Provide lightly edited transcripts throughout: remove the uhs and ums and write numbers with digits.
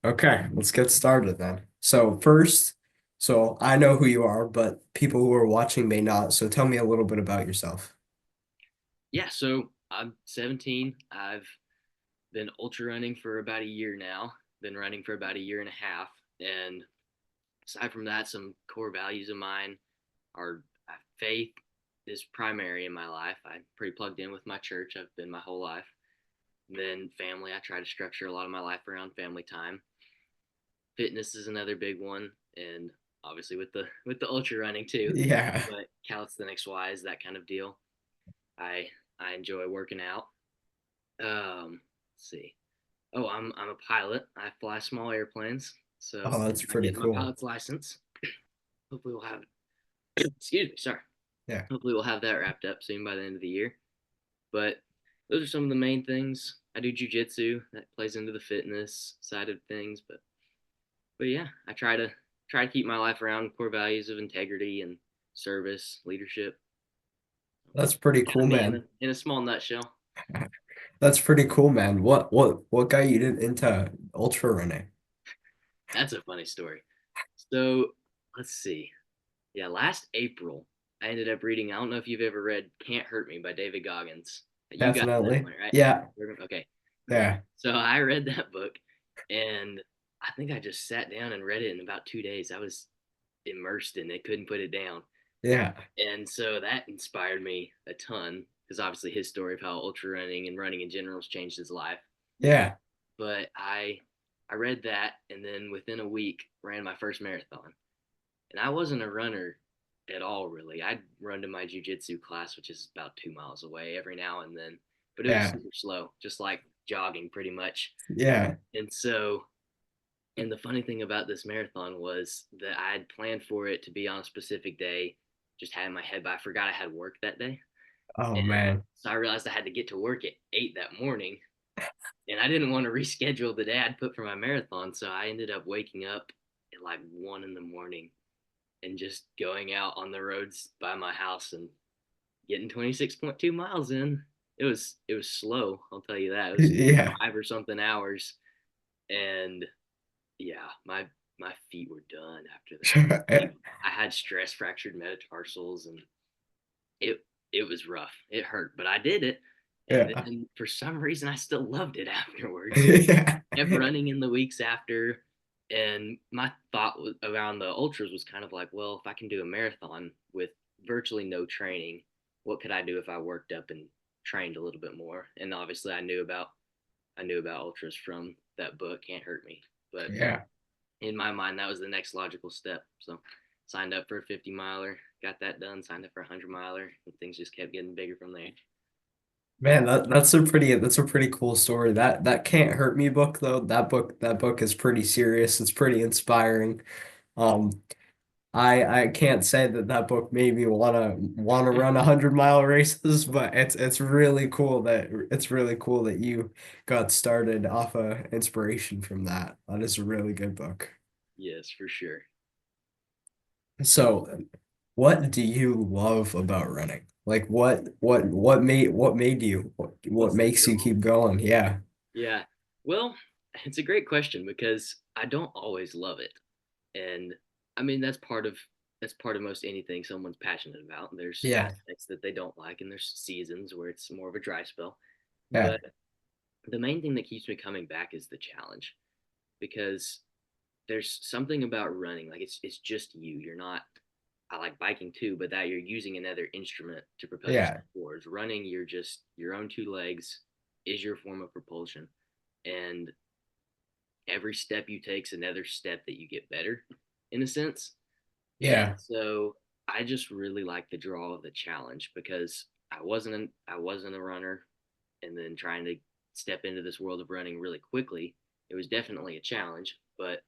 Okay, let's get started then. So first, so I know who you are, but people who are watching may not. So tell me a little bit about yourself. Yeah, so I'm 17. I've been ultra running for about a year now, been running for about a year and a half. And aside from that, some core values of mine are faith is primary in my life. I'm pretty plugged in with my church. I've been my whole life. And then family, I try to structure a lot of my life around family time. Fitness is another big one, and obviously with the ultra running too. Yeah. But calisthenics wise, that kind of deal. I I enjoy working out. Let's see. Oh, I'm a pilot. I fly small airplanes, so Oh, that's I'm pretty getting my cool. pilot's license. Hopefully, we'll have. Excuse me. Sorry. Yeah. Hopefully, we'll have that wrapped up soon by the end of the year. But those are some of the main things. I do jujitsu. That plays into the fitness side of things. But yeah, I try to keep my life around core values of integrity and service, leadership. That's pretty Kind cool, of me in man. a small nutshell. That's pretty cool, man. What got you into ultra running? That's a funny story. So let's see. Yeah, last April, I ended up reading. I don't know if you've ever read "Can't Hurt Me" by David Goggins. You got that Definitely. one, right? Yeah. Okay, cool. Yeah. So I read that book, and I think I just sat down and read it in about 2 days. I was immersed in it, couldn't put it down, Yeah. and so that inspired me a ton because obviously his story of how ultra running and running in general has changed his life. Yeah. But I read that, and then within a week ran my first marathon. And I wasn't a runner at all, really. I'd run to my jujitsu class, which is about 2 miles away every now and then, but it was Yeah. super slow, just like jogging pretty much. Yeah. And so, and the funny thing about this marathon was that I had planned for it to be on a specific day, just had in my head, but I forgot I had work that day. Oh And man. so I realized I had to get to work at 8 that morning. And I didn't want to reschedule the day I'd put for my marathon. So I ended up waking up at like 1 in the morning and just going out on the roads by my house and getting 26.2 miles in. It was slow, I'll tell you that. It was Yeah. 5 or something hours, and yeah, my feet were done after that. Like I had stress fractured metatarsals, and it it was rough. It hurt, but I did it. And Yeah. then for some reason I still loved it afterwards. Yeah. Kept running in the weeks after. And my thought around the ultras was kind of like, well, if I can do a marathon with virtually no training, what could I do if I worked up and trained a little bit more? And obviously, I knew about ultras from that book, Can't Hurt Me. But Yeah. in my mind, that was the next logical step. So signed up for a 50 miler, got that done. Signed up for a 100 miler, and things just kept getting bigger from there. Man, that's a pretty cool story. That Can't Hurt Me book though, that book is pretty serious. It's pretty inspiring. Um, I can't say that book made me wanna run 100-mile races, but it's really cool that you got started off of inspiration from that. That is a really good book. Yes, for sure. So, what do you love about running? Like what made you what What's the makes you draw? keep going? Yeah. Yeah. Well, it's a great question because I don't always love it. And I mean that's part of most anything someone's passionate about. There's Yeah. aspects that they don't like and there's seasons where it's more of a dry spell. Yeah. But the main thing that keeps me coming back is the challenge because there's something about running like it's just you. You're not I like biking too, but that you're using another instrument to propel yourself Yeah. forwards. Running, you're just your own two legs is your form of propulsion. And every step you take is another step that you get better in a sense. And Yeah. so I just really like the draw of the challenge because I wasn't a runner, and then trying to step into this world of running really quickly, it was definitely a challenge, but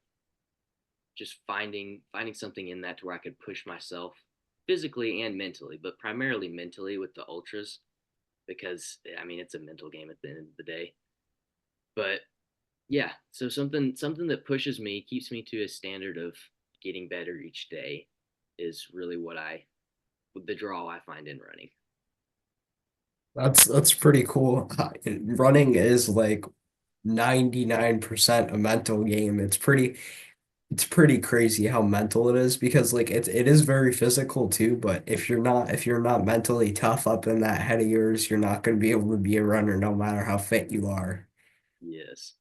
just finding something in that to where I could push myself physically and mentally, but primarily mentally with the ultras because I mean it's a mental game at the end of the day. But yeah, so something that pushes me, keeps me to a standard of getting better each day is really the draw I find in running. That's pretty cool. Running is like 99% a mental game. It's pretty crazy how mental it is because like it is very physical too, but if you're not mentally tough up in that head of yours, you're not going to be able to be a runner no matter how fit you are. Yes.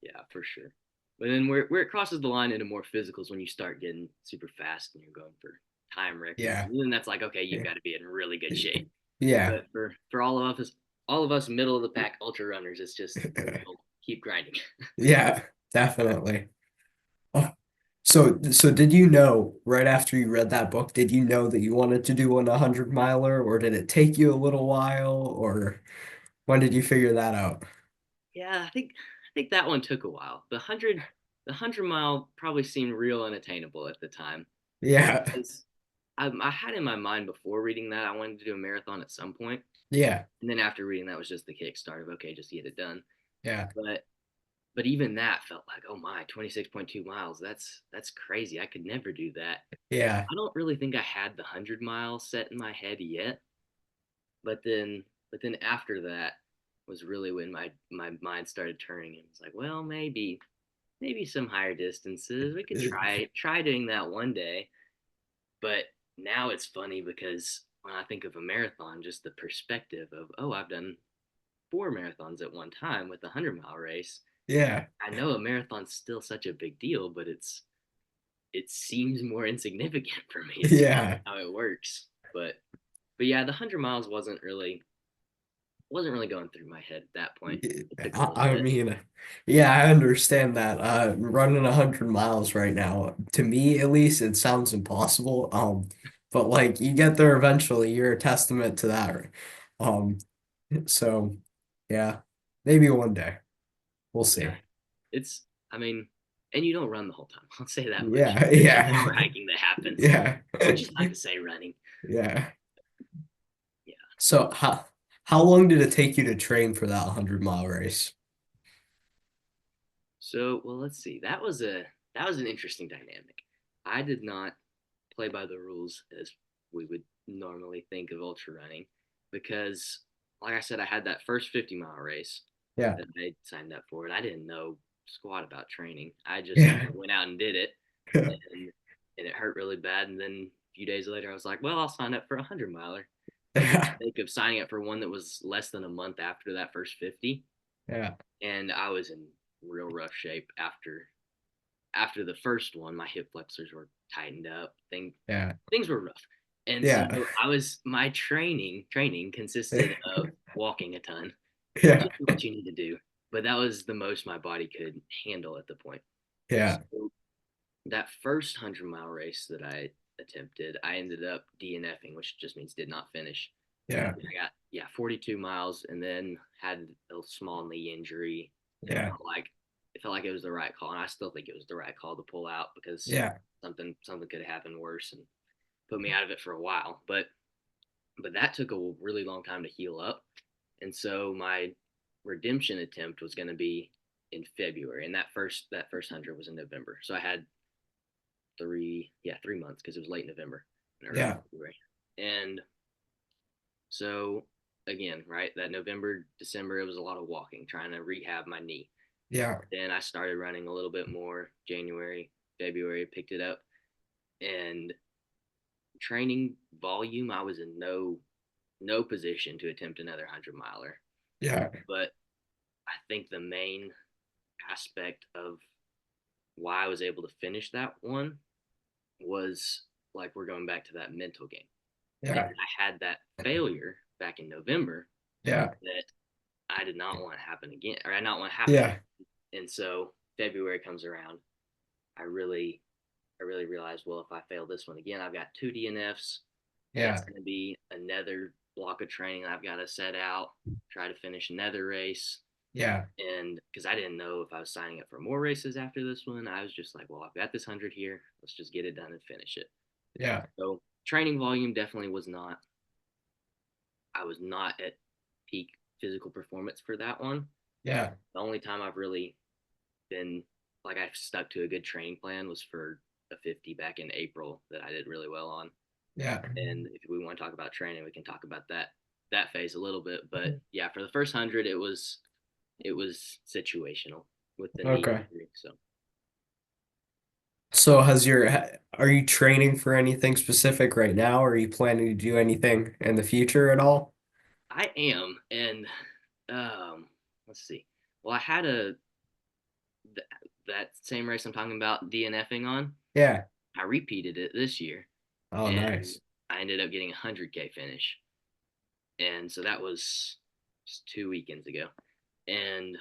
Yeah, for sure. But then where it crosses the line into more physical is when you start getting super fast and you're going for time records. Yeah. And then that's like, okay, you've got to be in really good shape. Yeah. But for all of us middle of the pack ultra runners, it's just keep grinding. Yeah, definitely. Oh, so did you know right after you read that book, did you know that you wanted to do an 100 miler, or did it take you a little while, or when did you figure that out? Yeah, I think that one took a while. The 100 mile probably seemed real unattainable at the time Yeah. because I had in my mind before reading that I wanted to do a marathon at some point, Yeah. and then after reading that was just the kickstart of okay, just get it done. Yeah. But even that felt like oh my 26.2 miles. That's crazy. I could never do that. Yeah. I don't really think I had the 100 miles set in my head yet, but then after that was really when my mind started turning and was like, well, maybe some higher distances. We could try doing that one day. But now it's funny because when I think of a marathon, just the perspective of, oh, I've done 4 marathons at one time with a 100 mile race. Yeah. I know a marathon's still such a big deal, but it seems more insignificant for me. It's Yeah. how it works. But yeah, the 100 miles wasn't really going through my head at that point. It took a I, little I bit. mean, yeah, I understand that. Running 100 miles right now, to me at least, it sounds impossible. But like you get there eventually, you're a testament to that. Um, so yeah, maybe one day. We'll Yeah, see. it's I mean, and you don't run the whole time. I'll say that much. Yeah, There's some yeah, power hiking that happens, yeah, which is not to say running. yeah. Yeah. So how long did it take you to train for that 100 mile race? So, well, let's see. That was an interesting dynamic. I did not play by the rules as we would normally think of ultra running because, like I said, I had that first 50-mile race Yeah, that I signed up for, and I didn't know squat about training. I just yeah, went out and did it, and it hurt really bad. And then a few days later, I was like, well, I'll sign up for a 100 miler. Made the yeah, mistake of signing up for one that was less than a month after that first 50, yeah, and I was in real rough shape after the first one. My hip flexors were tightened up. yeah, Things were rough, and so yeah, I was my training consisted of walking a ton, which yeah, is what you need to do. But that was the most my body could handle at the point. yeah, So that first 100 mile race that I attempted, I ended up DNFing, which just means did not finish. yeah, I got 42 miles and then had a small knee injury and yeah, it felt like it was the right call, and I still think it was the right call to pull out because yeah, something could have happened worse and put me out of it for a while. But that took a really long time to heal up, and so my redemption attempt was going to be in February, and that first 100 was in November. So I had 3 months because it was late November and early yeah, February, and so again, right, that November, December, it was a lot of walking, trying to rehab my knee. yeah, Then I started running a little bit more. January, February, picked it up, and training volume, I was in no position to attempt another 100 miler. yeah, But I think the main aspect of why I was able to finish that one was like we're going back to that mental game. And yeah, I had that failure back in November yeah, that I did not want to happen again, or I not want to happen yeah, again. And so February comes around. I really, I really realized, well, if I fail this one again, I've got two DNFs, and it's yeah, going to be another block of training I've got to set out, try to finish another race. yeah, And because I didn't know if I was signing up for more races after this one, I was just like, well, I've got this 100 here. Let's just get it done and finish it. yeah, So training volume definitely was not, I was not at peak physical performance for that one. yeah, The only time I've really been like I've stuck to a good training plan was for a 50 back in April that I did really well on. yeah, And if we want to talk about training, we can talk about that phase a little bit. But yeah, for the first 100, it was situational with the knee Okay. injury. So So are you training for anything specific right now? Or are you planning to do anything in the future at all? I am, and let's see. Well, I had a th- that same race I'm talking about DNFing on. Yeah. I repeated it this year, Oh, and nice. I ended up getting a 100K finish, and so that was just 2 weekends ago, and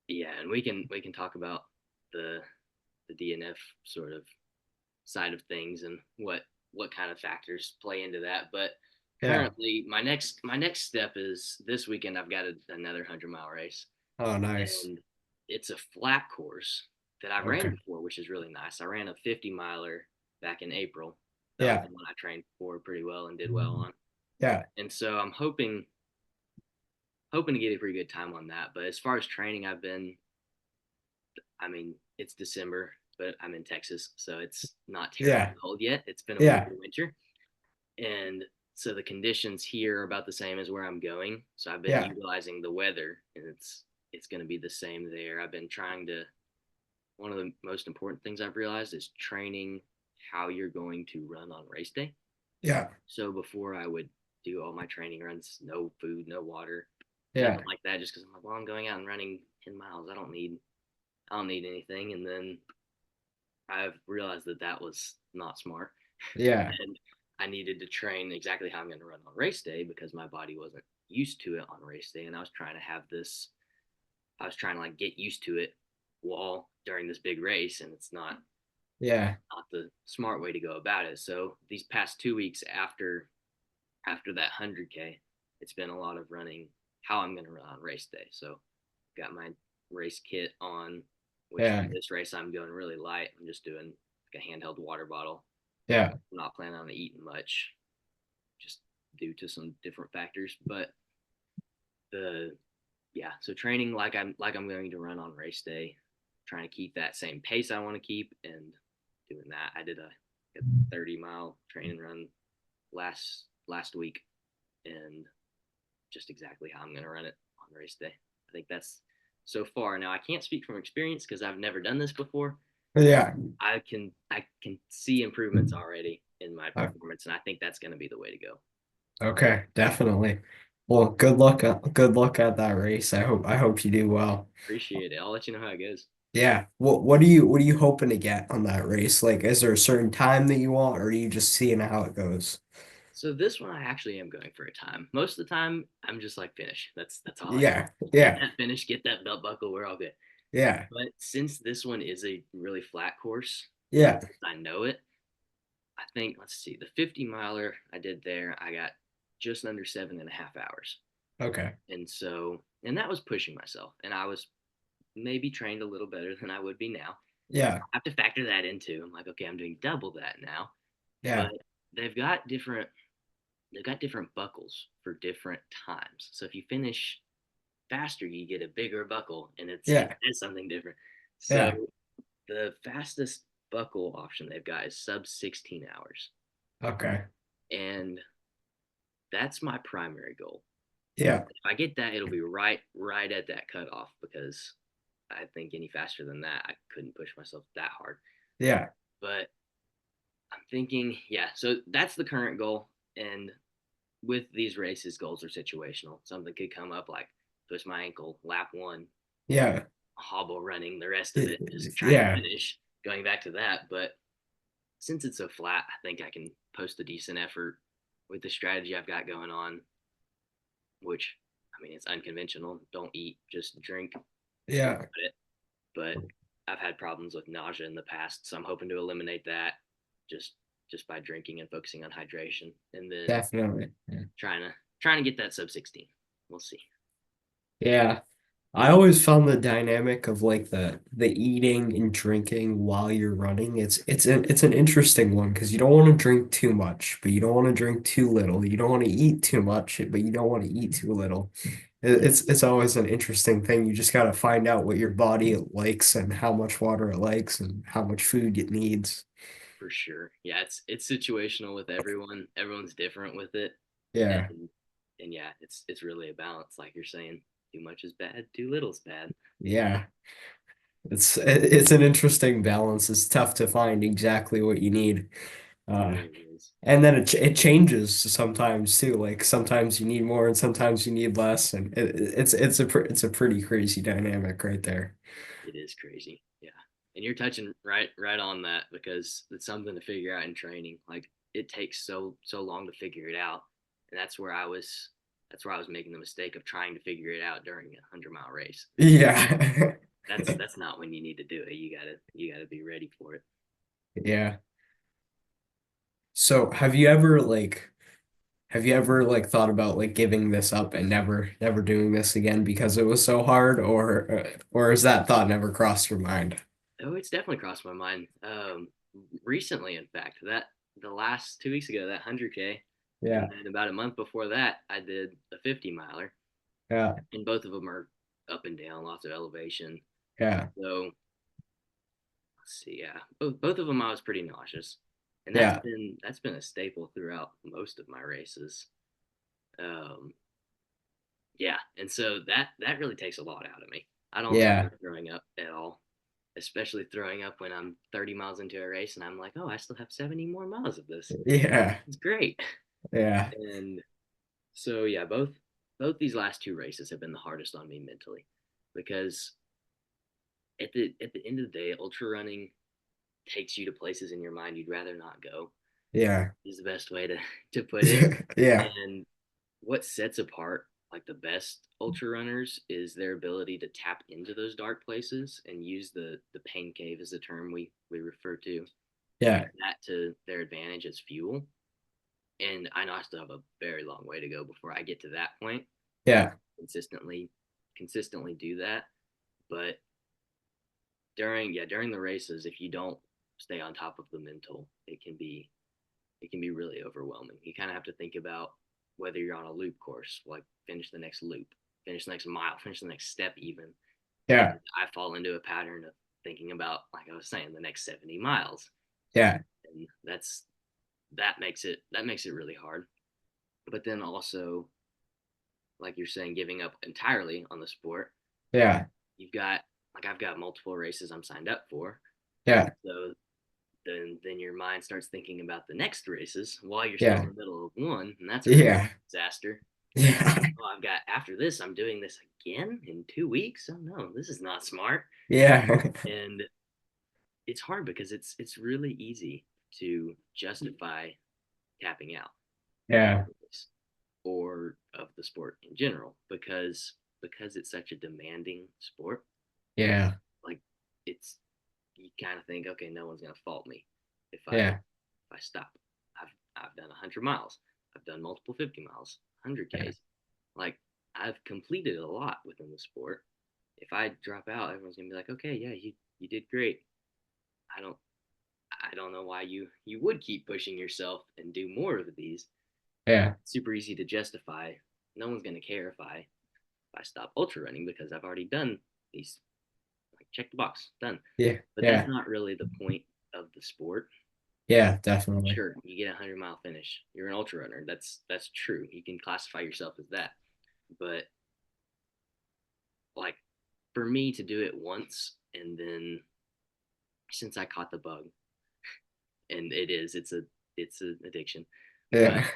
yeah, and we can talk about the the DNF sort of side of things and what kind of factors play into that. But Yeah. currently, my next step is this weekend. I've got another 100-mile race, Oh, nice. and it's a flat course that I've ran Okay. before, which is really nice. I ran a 50 miler back in April. That was Yeah. the one I trained for pretty well and did well on. Yeah. And so I'm hoping to get a pretty good time on that. But as far as training, I mean, it's December, but I'm in Texas, so it's not terribly Yeah. cold yet. It's been a weird Yeah. winter, and so the conditions here are about the same as where I'm going. So I've been Yeah. utilizing the weather, and it's going to be the same there. I've been trying to. One of the most important things I've realized is training how you're going to run on race day. Yeah. So before I would do all my training runs, no food, no water, nothing Yeah. like that, just because I'm like, well, I'm going out and running 10 miles. I don't need anything. And then I've realized that that was not smart. Yeah. And I needed to train exactly how I'm going to run on race day because my body wasn't used to it on race day. And I was trying to like get used to it while during this big race. And it's Yeah. not the smart way to go about it. So these past 2 weeks after that 100K, it's been a lot of running how I'm going to run on race day. So got my race kit on, which for Yeah. this race I'm going really light. I'm just doing like a handheld water bottle. Yeah. I'm not planning on eating much, just due to some different factors. But the yeah, so training like I'm going to run on race day, trying to keep that same pace I want to keep, and doing that. I did a 30-mile train and run last week, and just exactly how I'm going to run it on race day. I think that's so far. Now I can't speak from experience because I've never done this before, but Yeah. I can see improvements already in my Uh, performance, and I think that's going to be the way to go. Okay, definitely. Well, good luck at that race. I hope you do well. Appreciate it. I'll let you know how it goes. Yeah. What are you hoping to get on that race? Like, is there a certain time that you want, or are you just seeing how it goes? So this one I actually am going for a time. Most of the time I'm just like finish. That's all I Yeah. get Yeah. that finish, get that belt buckle, we're all good. Yeah. But since this one is a really flat course and Yeah. I know it, I think let's see, the 50 miler I did there, I got just under 7.5 hours. Okay. And that was pushing myself. And I was maybe trained a little better than I would be now. Yeah. I have to factor that into. I'm like, okay, I'm doing double that now. But Yeah. they've got different they've got different buckles for different times. So if you finish faster, you get a bigger buckle, and it Yeah. is something different. So Yeah. the fastest buckle option they've got is sub 16 hours, Okay. and that's my primary goal. Yeah. If I get that, it'll be right at that cutoff because I think any faster than that, I couldn't push myself that hard. Yeah. But I'm thinking, yeah. So that's the current goal, and with these races, goals are situational. Something could come up like twist my ankle, lap one, Yeah. hobble running, the rest of it, just trying to Yeah. finish, going back to that. But since it's so flat, I think I can post a decent effort with the strategy I've got going on, which, I mean, it's unconventional. Don't eat, just drink. That's really Yeah. about it. But I've had problems with nausea in the past, so I'm hoping to eliminate that just just by drinking and focusing on hydration, and then Definitely. Yeah. trying to trying to get that sub 16. We'll see. Yeah. I always found the dynamic of like the eating and drinking while you're running. It's an interesting one because you don't want to drink too much, but you don't want to drink too little. You don't want to eat too much, but you don't want to eat too little. It's always an interesting thing. You just got to find out what your body likes and how much water it likes and how much food it needs. For sure. Yeah, it's situational with everyone. Everyone's different with it. Yeah. And and yeah, it's really a balance, like you're saying. too much is bad, too little's bad. Yeah. It's an interesting balance. It's tough to find exactly what you need. It Uh, really is. and then it changes sometimes too. Like sometimes you need more and sometimes you need less, and it's a pretty crazy dynamic right there. It is crazy. Yeah. And you're touching right on that because it's something to figure out in training. Like it takes so long to figure it out. And that's where I was making the mistake of trying to figure it out during a 100-mile race. Yeah. That's not when you need to do it. You gotta be ready for it. Yeah. So have you ever thought about like giving this up and never doing this again because it was so hard, or has that thought never crossed your mind? Oh, it's definitely crossed my mind. Recently, in fact, that the last 2 weeks ago, that 100K, and Yeah. then about a month before that, I did a 50 miler, Yeah. and both of them are up and down, lots of elevation. Yeah. So let's see, yeah, both of them I was pretty nauseous, and that's Yeah. been that's been a staple throughout most of my races. Um, yeah, and so that really takes a lot out of me. I don't enjoy Yeah. throwing up at all, especially throwing up when I'm 30 miles into a race and I'm like, oh, I still have 70 more miles of this. Yeah. It's great. Yeah. And so yeah, both these last two races have been the hardest on me mentally because at the end of the day, ultra running takes you to places in your mind you'd rather not go. Yeah. Is the best way to put it. Yeah. And what sets apart like the best ultra runners is their ability to tap into those dark places and use the pain cave as a term we refer to, and use Yeah. that to their advantage as fuel. And I know I still have a very long way to go before I get to that point where I Yeah. consistently do that. But during the races, if you don't stay on top of the mental, it can be really overwhelming. You kind of have to think about whether you're on a loop course, like finish the next loop, finish the next mile, finish the next step, even. Yeah. And I fall into a pattern of thinking about, like I was saying, the next 70 miles, Yeah. and that makes it really hard. But then also, like you're saying, giving up entirely on the sport. Yeah. You've got I've got multiple races I'm signed up for, and Yeah. so then your mind starts thinking about the next races while you're still in Yeah. the middle of one, and that's a Yeah. disaster. And Yeah. oh, I've got after this, I'm doing this again in 2 weeks. Oh no, this is not smart. Yeah. And it's hard because it's really easy to justify tapping out of Yeah. the race or of the sport in general because it's such a demanding sport. Yeah. Like it's you kind of think, okay, no one's gonna fault me if I Yeah. if I stop. I've done 100 miles. I've done multiple 50 miles, 100 Yeah. Ks. Like I've completed a lot within the sport. If I drop out, everyone's gonna be like, okay, yeah, you did great. I don't I don't know why you would keep pushing yourself and do more of these. Yeah. It's super easy to justify. No one's gonna care if I stop ultra running because I've already done these. Like check the box, done. Yeah. But that's Yeah. not really the point of the sport. Yeah. Definitely. Sure, you get a 100-mile finish. You're an ultra runner. That's true. You can classify yourself as that. But like for me to do it once and then since I caught the bug, and it's an addiction, but Yeah.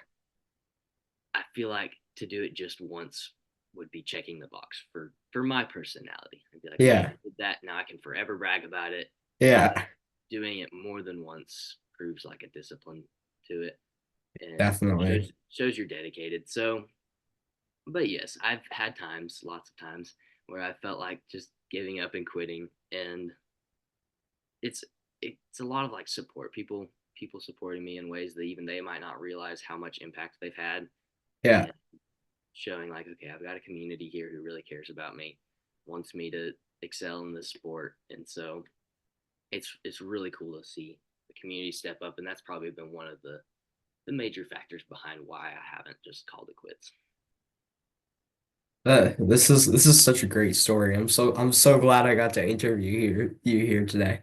I feel like to do it just once would be checking the box for my personality. I'd be like, okay, Yeah. I did that. Now I can forever brag about it. But Yeah. doing it more than once proves like a discipline to it and Definitely. shows you're dedicated. So, but yes, I've had times, lots of times, where I felt like just giving up and quitting, and it's it's a lot of like support, people supporting me in ways that even they might not realize how much impact they've had, Yeah. and showing like, okay, I've got a community here who really cares about me, wants me to excel in this sport, and so it's really cool to see the community step up, and that's probably been one of the major factors behind why I haven't just called it quits. This is such a great story. I'm so glad I got to interview you here today.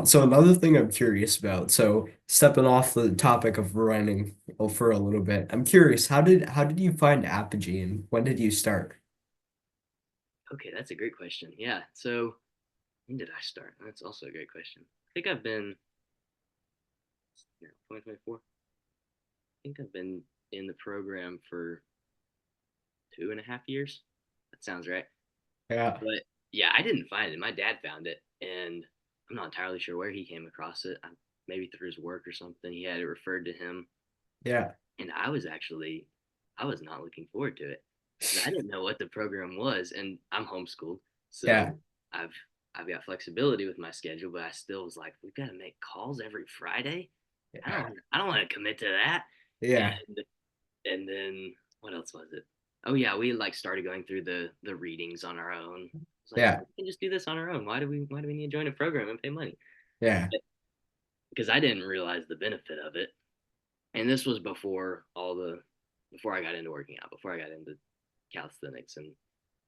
So another thing I'm curious about. So stepping off the topic of running for a little bit, I'm curious, how did you find Apogee and when did you start? Okay, that's a great question. Yeah. So when did I start? That's also a great question. I think I've been 2024. I think I've been in the program for 2.5 years. That sounds right. Yeah, But yeah, I didn't find it. My dad found it, and I'm not entirely sure where he came across it. Maybe through his work or something. He had it referred to him, yeah, and I was not looking forward to it. I didn't know what the program was, and I'm homeschooled, yeah, so I've I've got flexibility with my schedule, but I still was like, we've got to make calls every Friday. yeah, I don't want to commit to that. yeah, And then what else was it? Oh yeah, we like started going through the readings on our own. It's like yeah, we can just do this on our own. Why do we need to join a program and pay money? yeah, Because I didn't realize the benefit of it. And this was before I got into working out, before I got into calisthenics and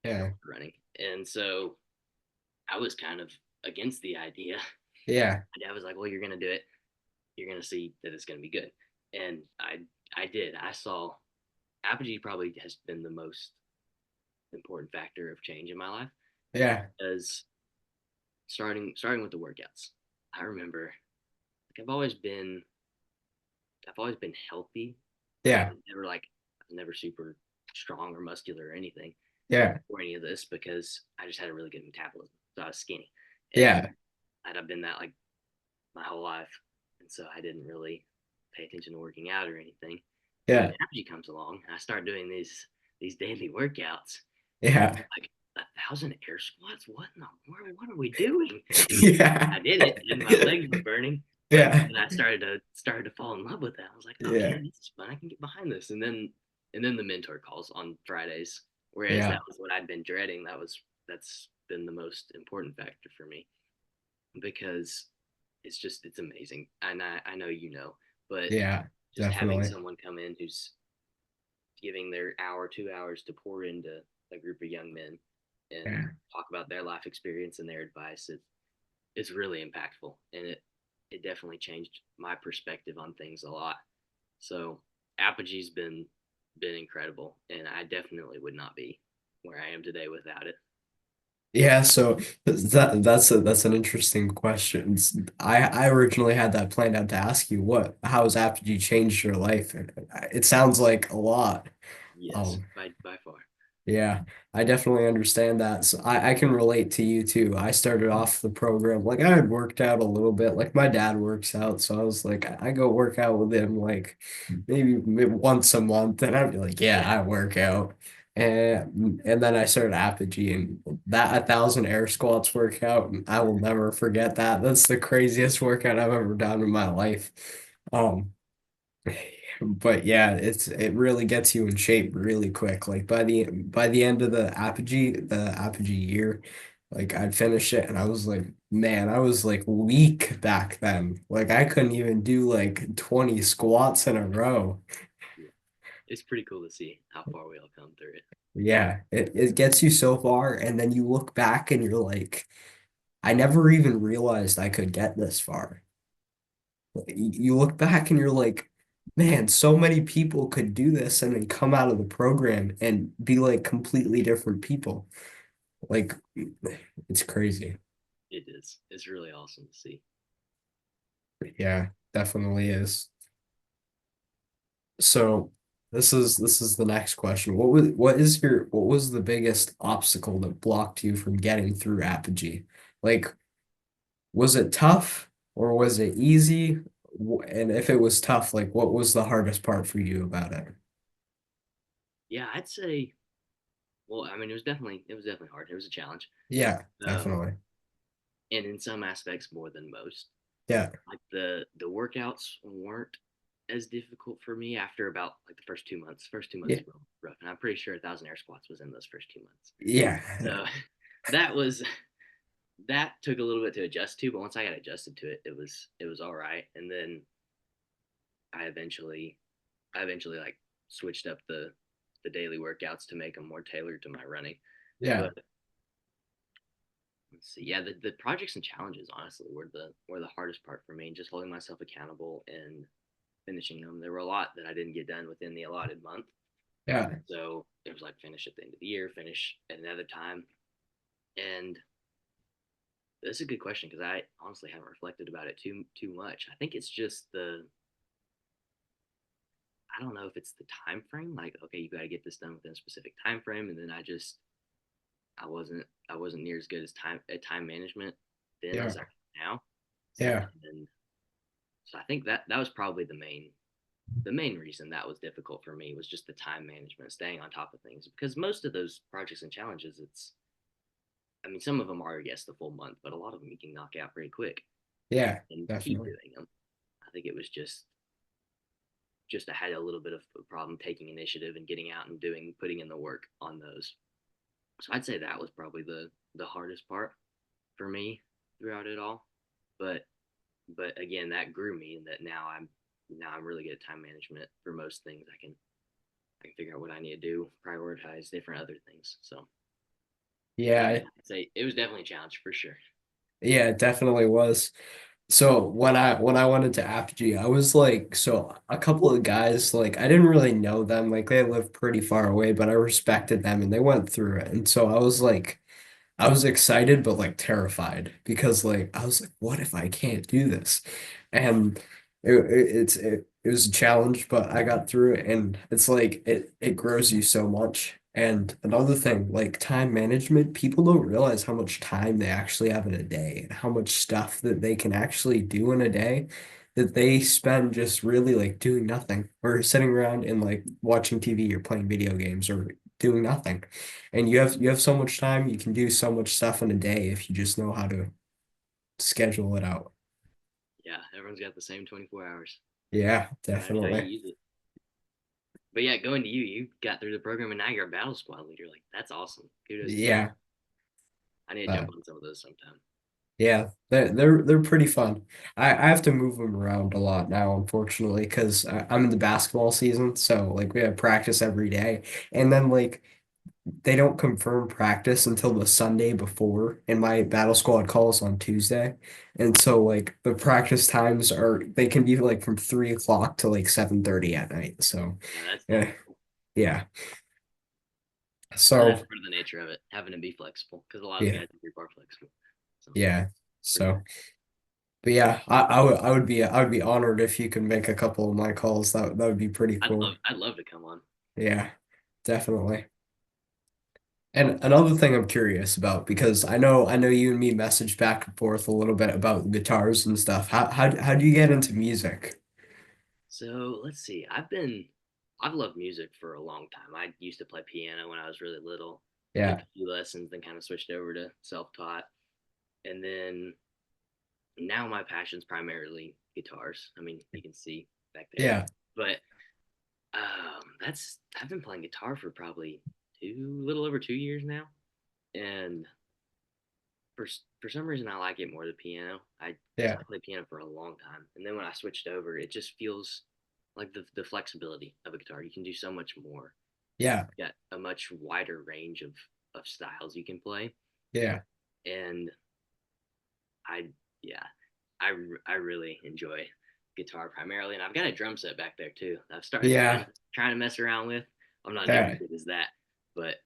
yeah, running. And so I was kind of against the idea. yeah, My dad was like, "Well, you're gonna do it. You're gonna see that it's gonna be good." And I did. I saw Apogee probably has been the most important factor of change in my life yeah, because starting with the workouts. I remember like I've always been healthy, but yeah, I was never super strong or muscular or anything yeah, or any of this because I just had a really good metabolism. So I was skinny. And yeah, I've been that like my whole life. And so I didn't really pay attention to working out or anything. And then yeah, Apogee comes along and I start doing these daily workouts. And yeah, I'm like, 1,000 air squats? What in the world? What are we doing? And yeah, I did it and my legs were burning. But yeah, then I started to fall in love with that. I was like, okay, yeah, this is fun. I can get behind this. And then the mentor calls on Fridays. Whereas that yeah, was what I'd been dreading. That's been the most important factor for me because it's amazing. And I know you know, but yeah, just having definitely. someone come in who's giving their hour, 2 hours to pour into a group of young men and Yeah. talk about their life experience and their advice, it's really impactful. And it definitely changed my perspective on things a lot. So Apogee's been incredible, and I definitely would not be where I am today without it. Yeah, so that's an interesting question. I originally had that planned out to ask you how has Apogee changed your life? And it sounds like a lot. Yes, Um, by far. yeah, I definitely understand that. So I can relate to you too. I started off the program like I had worked out a little bit. Like my dad works out, so I was like, I go work out with him like maybe once a month, and I'd be like, yeah, Yeah, I work out. And then I started Apogee and that 1,000 air squats workout, and I will never forget that. That's the craziest workout I've ever done in my life. Um, but yeah, it really gets you in shape really quick. Like by the end of the apogee year, like I'd finish it and I was like, man, I was like weak back then. Like I couldn't even do like 20 squats in a row. yeah. It's pretty cool to see how far we all come through it. Yeah, it gets you so far, and then you look back and you're like, I never even realized I could get this far. You look back and you're like, man, so many people could do this and then come out of the program and be like completely different people. Like, it's crazy. It is. It's really awesome to see. Yeah, definitely is. So this is the next question. What was the biggest obstacle that blocked you from getting through Apogee? Like, was it tough or was it easy? And if it was tough, like what was the hardest part for you about it? Yeah, I'd say. Well, I mean, it was definitely hard. It was a challenge, Yeah, um, definitely. and in some aspects more than most. Yeah. Like the workouts weren't as difficult for me after about like the first 2 months. First two Yeah. months were rough, and I'm pretty sure 1,000 air squats was in those first 2 months. Yeah. So that was that took a little bit to adjust to, but once I got adjusted to it, it was all right. And then I eventually I eventually like switched up the daily workouts to make them more tailored to my running. Yeah. But let's see, yeah, the projects and challenges honestly were the hardest part for me. Just holding myself accountable and finishing them. There were a lot that I didn't get done within the allotted month, Yeah. so it was like finish at the end of the year, finish at another time. And that's a good question because I honestly haven't reflected about it too much. I think it's just the I don't know if it's the time frame. Like, okay, you got to get this done within a specific time frame, and then I wasn't near as good as time at time management then Yeah. as I am now. Yeah. And so I think that was probably the main reason that was difficult for me was just the time management, staying on top of things. Because most of those projects and challenges, I mean, some of them are yes the full month, but a lot of them you can knock out pretty quick Yeah. and keep Definitely. doing them. I think it was just I had a little bit of a problem taking initiative and getting out and putting in the work on those. So I'd say that was probably the hardest part for me throughout it all. But but again, that grew me, and that now I'm really good at time management for most things. I can figure out what I need to do, prioritize different other things. So, but yeah, Yeah. I'd say it was definitely a challenge for sure. Yeah, it definitely was. So when I went into Apogee, I was like, so a couple of guys, like I didn't really know them, like they lived pretty far away, but I respected them and they went through it. And so I was like, I was excited but like terrified because like I was like, what if I can't do this? And it was a challenge, but I got through it and it's like it grows you so much. And another thing, like time management, people don't realize how much time they actually have in a day and how much stuff that they can actually do in a day that they spend just really like doing nothing or sitting around and like watching TV or playing video games or doing nothing. And you have so much time, you can do so much stuff in a day if you just know how to schedule it out. Yeah, everyone's got the same 24 hours. Yeah, Matters how you definitely. use it. But yeah, going to you got through the program and now you're a battle squad leader. Like that's awesome. Kudos to you. Yeah. I need to Uh, jump on some of those sometime. yeah, they're pretty fun. I have to move them around a lot now, unfortunately, because I'm in the basketball season. So like we have practice every day. And then like they don't confirm practice until the Sunday before, and my battle squad calls on Tuesday. And so like the practice times are they can be like from 3 o'clock to like 7:30 at night. So Yeah, that's yeah, difficult. yeah. But that's So part of the nature of it, having to be flexible because a lot of the yeah, guys in group are flexible. So yeah. for sure. So but yeah, I would be honored if you could make a couple of my calls. That would be pretty cool. I'd love to come on. Yeah, definitely. And another thing I'm curious about because I know you and me messaged back and forth a little bit about guitars and stuff. How do you get into music? So let's see. I've loved music for a long time. I used to play piano when I was really little. Took Yeah, a few lessons, then kind of switched over to self-taught. And then now my passion's primarily guitars. I mean, you can see back there. yeah, But that's I've been playing guitar for probably little over 2 years now, and for some reason I like it more than piano. Because yeah, I played piano for a long time, and then when I switched over, it just feels like the flexibility of a guitar. You can do so much more. yeah, You got a much wider range of styles you can play, yeah, and I yeah, I I really enjoy guitar primarily, and I've got a drum set back there too. I've started yeah, trying to mess around with. I'm not near as yeah, good as that, but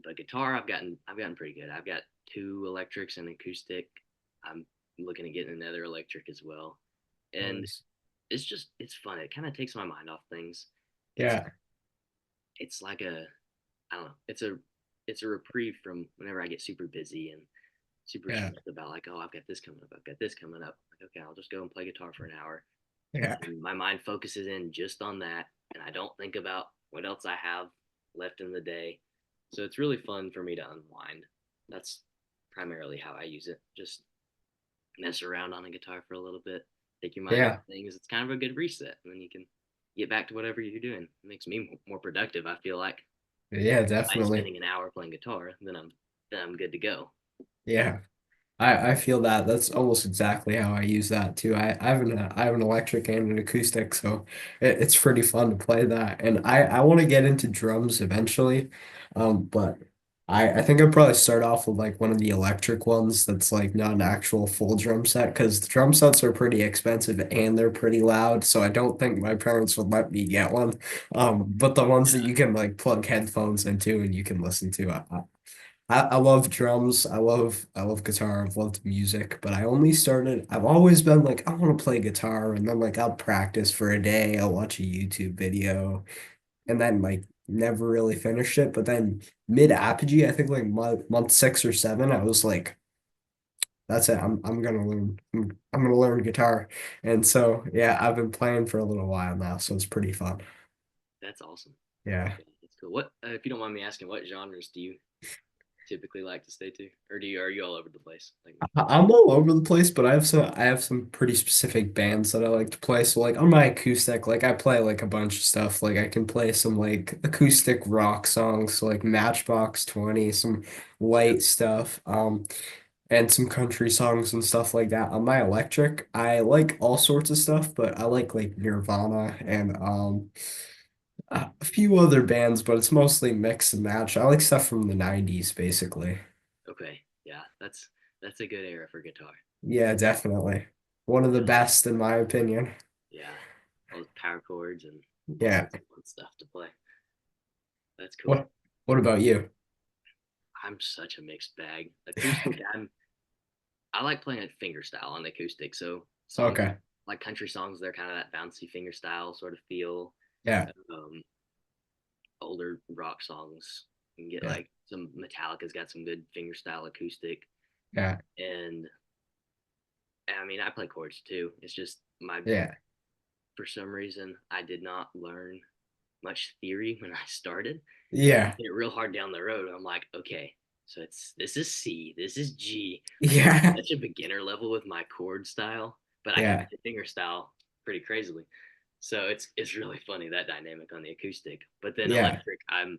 the guitar I've gotten pretty good. I've got two electrics and acoustic. I'm looking at getting another electric as well, and nice. it's fun. It kind of takes my mind off things. It's Yeah, it's like a I don't know. It's a reprieve from whenever I get super busy and super yeah, stressed about like, oh, I've got this coming up. I've got this coming up. Like, okay, I'll just go and play guitar for an hour. yeah, And my mind focuses in just on that. And I don't think about what else I have left in the day. So it's really fun for me to unwind. That's primarily how I use it. Just mess around on a guitar for a little bit, take your mind off yeah, things. It's kind of a good reset. And then you can get back to whatever you're doing. It makes me more productive, I feel like. yeah, By definitely. spending an hour playing guitar, then I'm good to go. Yeah. I feel that that's almost exactly how I use that too. I have an electric and an acoustic, so it's pretty fun to play that. And I want to get into drums eventually, but I think I'd probably start off with like one of the electric ones that's like not an actual full drum set because the drum sets are pretty expensive and they're pretty loud. So I don't think my parents would let me get one. But the ones that Yeah. you can like plug headphones into and you can listen to, I love drums. I love guitar. I've loved music, but I've always been like, I want to play guitar, and then like I'll practice for a day, I'll watch a YouTube video, and then like never really finished it. But then mid apogee, I think like month 6 or 7, I was like, that's it. I'm gonna learn. I'm gonna learn guitar. And so yeah, I've been playing for a little while now, so it's pretty fun. That's awesome. Yeah. Okay, that's cool. What, if you don't mind me asking, what genres do you typically like to stay to, or are you all over the place like me? I'm all over the place, but I have some pretty specific bands that I like to play. So like on my acoustic, like I play like a bunch of stuff. Like I can play some like acoustic rock songs, so like Matchbox 20, some Yeah. light stuff, and some country songs and stuff like that. On my electric, I like all sorts of stuff, but I like Nirvana and a few other bands, but it's mostly mix and match. I like stuff from the 90s basically. Okay. Yeah, that's a good era for guitar. Yeah, definitely. One of the Yeah. best in my opinion. Yeah. All the power chords and all Yeah. sorts of fun stuff to play. That's cool. What what about you? I'm such a mixed bag. Acoustic, I like playing it finger style on the acoustic. So songs Okay. like country songs, they're kind of that bouncy finger style sort of feel. Yeah. Um, Older rock songs, you can get Yeah. like some Metallica's got some good finger style acoustic, Yeah. and I mean I play chords too. It's just my Yeah. for some reason I did not learn much theory when I started. And Yeah. it hit real hard down the road. I'm like, okay, so it's this is C, this is G. Like I'm Yeah. such a beginner level with my chord style, but I can Yeah. play finger style pretty crazily. So it's really funny that dynamic on the acoustic. But then Yeah. electric, I'm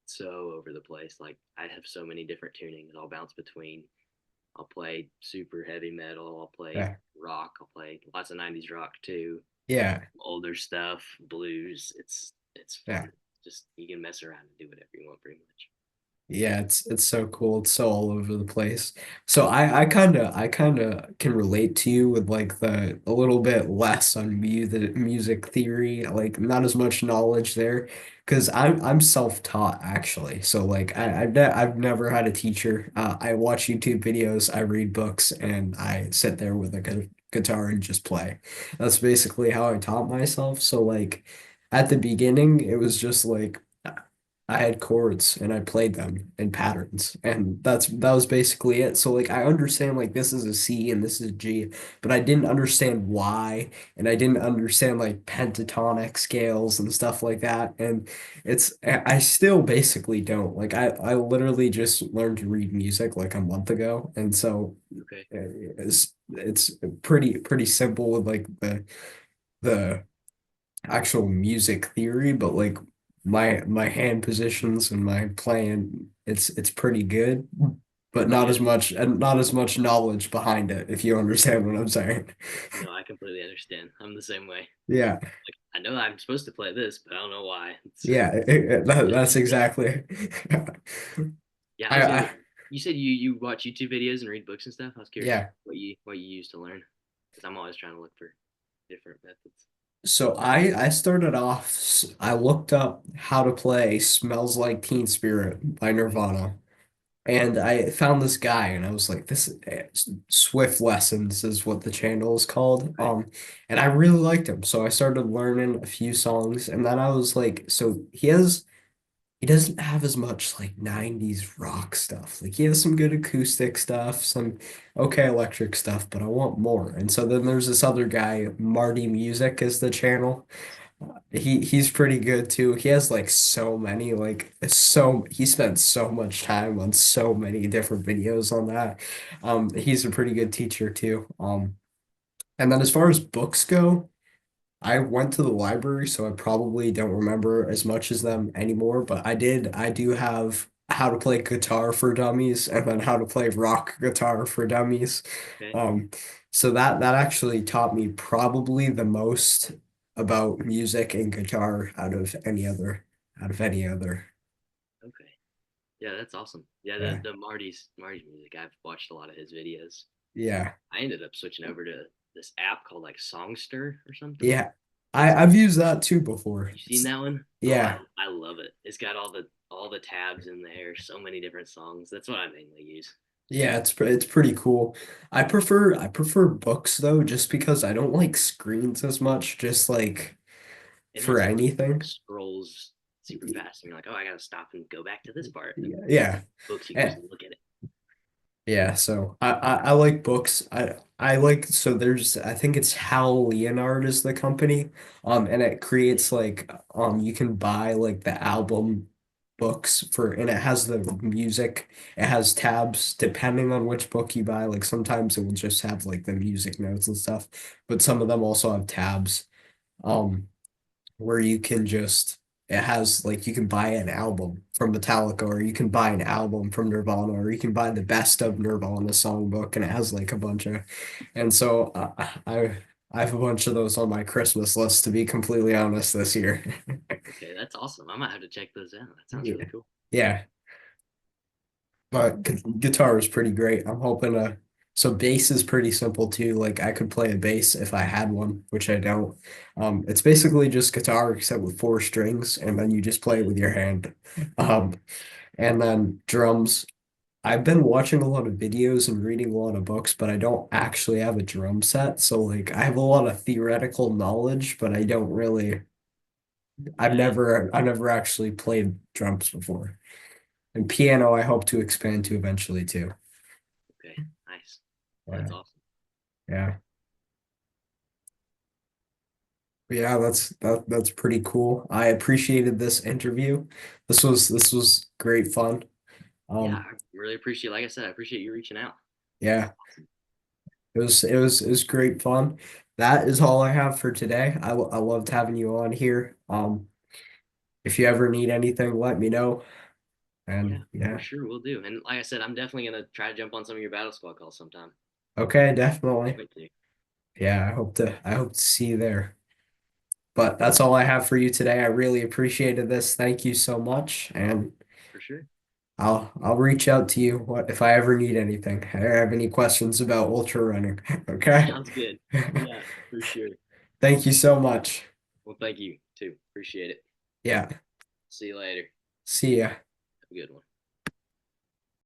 so over the place. Like I have so many different tunings. I'll bounce between. I'll play super heavy metal. I'll play Yeah. rock. I'll play lots of '90s rock too. Yeah. Older stuff, blues. It's Yeah. fun. Just you can mess around and do whatever you want, pretty much. Yeah, it's so cool. It's so all over the place. So I kind of can relate to you with like the a little bit less on music theory, like not as much knowledge there, because I'm self-taught actually. So like Okay. I've never had a teacher. I watch YouTube videos, I read books, and I sit there with a guitar and just play. That's basically how I taught myself. So like at the beginning, it was just like. I had chords and I played them in patterns and that was basically it. So like I understand like this is a C and this is a G, but I didn't understand why and I didn't understand like pentatonic scales and stuff like that. And I still basically don't. Like I literally just learned to read music like a month ago. And so Okay. it's pretty simple with like the actual music theory, but like my hand positions and my playing, it's pretty good, but not Yeah. as much and not as much knowledge behind it, if you understand what I'm saying. No, I completely understand. I'm the same way. Yeah, Like I know I'm supposed to play this, but I don't know why. It's yeah, that's exactly. yeah. I was gonna. I You said you watch YouTube videos and read books and stuff. I was curious yeah. what you use to learn, because I'm always trying to look for different methods. So I started off. I looked up how to play "Smells Like Teen Spirit" by Nirvana. And I found this guy, and I was like, "This Swift Lessons is what the channel is called." Okay. And I really liked him, so I started learning a few songs, and then I was like, "So he doesn't have as much like '90s rock stuff. Like he has some good acoustic stuff, some okay electric stuff, but I want more." And so then there's this other guy, Marty Music is the channel. He's pretty good too. He has like so many he spends so much time on so many different videos on that. He's a pretty good teacher too. And then as far as books go, I went to the library, so I probably don't remember as much as them anymore, but I do have How to Play Guitar for Dummies and then How to Play Rock Guitar for Dummies. Okay. Um, so that actually taught me probably the most about music and guitar out of any other. Okay. Yeah, that's awesome. Yeah, Yeah. the Marty's music. I've watched a lot of his videos. Yeah. I ended up switching over to this app called like Songster or something. Yeah. I've used that too before. You seen that one? Oh, Yeah. I love it. It's got all the tabs in there, so many different songs. That's what I mainly use. Yeah, it's pretty cool. I prefer books though, just because I don't like screens as much, just like And for that stuff anything. scrolls super fast, and you're like, oh, I gotta stop and go back to this part. And Yeah. books, you can just Eh, look at it. yeah, so I like books. I like so there's I think it's Hal Leonard is the company. And it Yeah, creates like you can buy like the album books for and it has the music. It has tabs depending on which book you buy. Like sometimes it will just have like the music notes and stuff, but some of them also have tabs. Um where you can just it has like you can buy an album from Metallica or you can buy an album from Nirvana or you can buy the best of Nirvana songbook and it has like a bunch of and so I have a bunch of those on my Christmas list to be completely honest this year. okay, that's awesome. I might have to check those out. That sounds Yeah. really cool. Yeah, but guitar is pretty great. I'm hoping so bass is pretty simple too. Like I could play a bass if I had one, which I don't. It's basically just guitar except with four strings, and then you just play it with your hand. Um, and then drums. I've been watching a lot of videos and reading a lot of books, but I don't actually have a drum set. So like I have a lot of theoretical knowledge, but I don't really. Yeah. I've never actually played drums before. And piano, I hope to expand to eventually too. Okay. Nice. That's Yeah. awesome. Yeah. Yeah, that's pretty cool. I appreciated this interview. This was great fun. Yeah, Um, I really appreciate. Like I said, I appreciate you reaching out. yeah, Awesome. it was great fun. That is all I have for today. I loved having you on here. If you ever need anything, let me know. Yeah, And for yeah, sure, we'll do. And like I said, I'm definitely gonna try to jump on some of your battle squad calls sometime. okay, Can't definitely. wait to. Yeah, I hope to see you there. But that's all I have for you today. I really appreciated this. Thank you so much, and For sure. I'll reach out to you what if I ever need anything. I have any questions about ultra running. Okay. Sounds good. Yeah, for sure. Thank you so much. Well, thank you too. Appreciate it. Yeah. See you later. See ya. Have a good one.